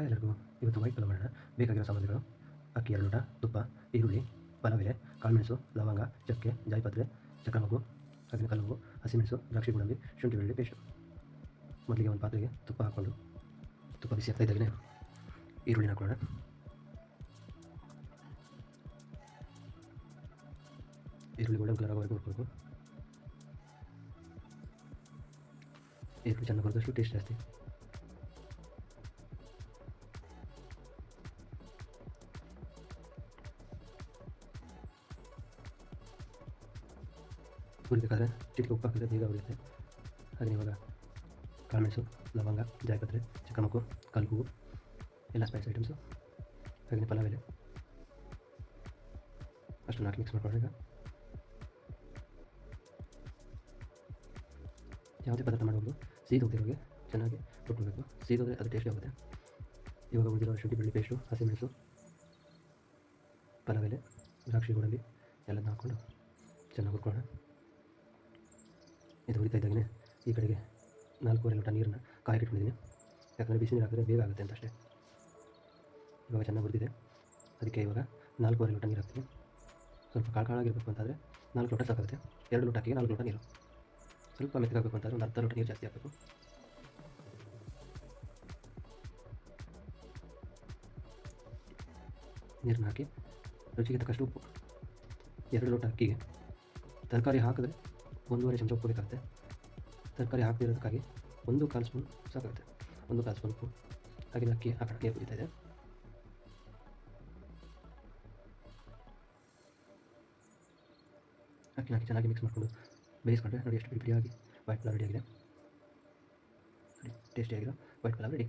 Hi ಎಲ್ಲರಿಗೂ. ಇವತ್ತು white pulao ಮಾಡೋಣ. ಬೇಕಾಗಿರೋ ಸಾಮಗ್ರಿಗಳು: ಅಕ್ಕಿ 2 ಲೋಟ, ತುಪ್ಪ, ಈರುಳ್ಳಿ, ಪಲಾವ್ ಎಲೆ, ಕಾಳುಮೆಣಸು, ಲವಂಗ, ಚಕ್ಕೆ, ಜಾಯಿಪತ್ರೆ, ಚಕ್ರಮಗು, ಹಾಗೆಯೇ ಕಲ್ಲುಪ್ಪು, ಹಸಿಮೆಣಸು, ದ್ರಾಕ್ಷಿ ಗೋಡಂಬಿ, ಶುಂಠಿ ಬೆಳ್ಳುಳ್ಳಿ ಪೇಸ್ಟು. ಮೊದಲಿಗೆ ಒಂದು ಪಾತ್ರೆಗೆ ತುಪ್ಪ ಹಾಕ್ಕೊಂಡು ತುಪ್ಪ ಬಿಸಿ ಆಗ್ತಾ ಇದ್ದಾಗಲೇ ಈರುಳ್ಳಿನ ಹಾಕೋಣ. ಈರುಳ್ಳಿ ಗೋಲ್ಡನ್ ಕಲರ್ ಆಗೋವರೆಗೂ ಹುರ್ಕೋಬೇಕು. ಈರುಳ್ಳಿ ಚೆನ್ನಾಗಿ ಹುರಿದಷ್ಟು ಟೇಸ್ಟ್ ಜಾಸ್ತಿ. ಹುರಿಬೇಕಾದ್ರೆ ಚಿಟಿಕೆ ಉಪ್ಪು ಹಾಕಿದ್ರೆ ಬೇಗ ಉರಿಯುತ್ತೆ. ಹಾಗೆ ಇವಾಗ ಕಾಳುಮೆಣಸು, ಲವಂಗ, ಜಾಯಿಪತ್ರೆ, ಚಕ್ರಮಗು, ಕಲ್ಲುಪ್ಪು ಎಲ್ಲ ಸ್ಪೈಸ್ ಐಟಮ್ಸು, ಹಾಗೆಯೇ ಪಲಾವ್ ಎಲೆ ಅಷ್ಟನ್ನು ಹಾಕಿ ಮಿಕ್ಸ್ ಮಾಡ್ಕೊಳ್ಳೋಣ. ಈಗ ಯಾವುದೇ ಪದಾರ್ಥ ಮಾಡುವುದು ಸೀದೋಗ್ತಿರೋಗೆ ಚೆನ್ನಾಗಿ ಹುರ್ಕೊಳ್ಬೇಕು. ಸೀದೋದ್ರೆ ಅದು ಟೇಸ್ಟಿ ಆಗುತ್ತೆ. ಇವಾಗ ಉಳಿದಿರೋ ಶುಂಠಿ ಬೆಳ್ಳುಳ್ಳಿ ಪೇಸ್ಟು, ಹಸಿಮೆಣಸು, ಪಲಾವ್ ಎಲೆ, ದ್ರಾಕ್ಷಿ ಗೋಡಂಬಿ ಎಲ್ಲದನ್ನ ಹಾಕ್ಕೊಂಡು ಚೆನ್ನಾಗಿ ಹುರ್ಕೊಳ್ಳೋಣ. ಇದು ಹುರಿತಾ ಇದ್ದಾಗಲೇ ಈ ಕಡೆಗೆ 4.5 ಲೋಟ ನೀರನ್ನು ಕಾಯಕ್ಕಿಟ್ಕೊಂಡಿದ್ದೀನಿ. ಯಾಕಂದರೆ ಬಿಸಿ ನೀರು ಹಾಕಿದ್ರೆ ಬೇಗ ಆಗುತ್ತೆ ಅಂತ ಅಷ್ಟೇ. ಇವಾಗ ಚೆನ್ನಾಗಿ ಹುರಿದಿದೆ. ಅದಕ್ಕೆ ಇವಾಗ 4.5 ಲೋಟ ನೀರು ಹಾಕ್ತೀನಿ. ಸ್ವಲ್ಪ ಕಾಳಾಗಿರಬೇಕು ಅಂತಾದರೆ 4 ಲೋಟ ಸಾಕಾಗುತ್ತೆ. 2 ಲೋಟ ಅಕ್ಕಿಗೆ 4 ಲೋಟ ನೀರು. ಸ್ವಲ್ಪ ಮೆತ್ತಗಾಗಬೇಕು ಅಂತಾದರೆ ಒಂದು ಅರ್ಧ ಲೋಟ ನೀರು ಜಾಸ್ತಿ ಹಾಕಬೇಕು. ನೀರನ್ನ ಹಾಕಿ ರುಚಿಗೆ ತಕ್ಕಷ್ಟು ಉಪ್ಪು. 2 ಲೋಟ ಅಕ್ಕಿಗೆ ತರಕಾರಿ ಹಾಕಿದ್ರೆ 1.5 ಚಮಚ ಉಪ್ಪು ಬೇಕಾಗುತ್ತೆ. ತರಕಾರಿ ಹಾಕದಿರೋದಕ್ಕಾಗಿ 1/4 ಸ್ಪೂನ್ ಸಾಕಾಗುತ್ತೆ. 1/4 ಸ್ಪೂನ್ ಉಪ್ಪು. ಹಾಗೆ ಅಕ್ಕಿ ಹಾಕೋಣ. ನೀರು ಕುದೀತಾ ಇದೆ. ಅಕ್ಕಿ ಹಾಕಿ ಚೆನ್ನಾಗಿ ಮಿಕ್ಸ್ ಮಾಡಿಕೊಂಡು ಬೇಯಿಸ್ಕೊಂಡ್ರೆ ನೋಡಿ ಎಷ್ಟು ಬಿಡಿಯಾಗಿ ವೈಟ್ ಪಲಾವ್ ರೆಡಿಯಾಗಿದೆ. ನೋಡಿ ಟೇಸ್ಟಿಯಾಗಿರೋ ವೈಟ್ ಪಲಾವ್ ರೆಡಿ.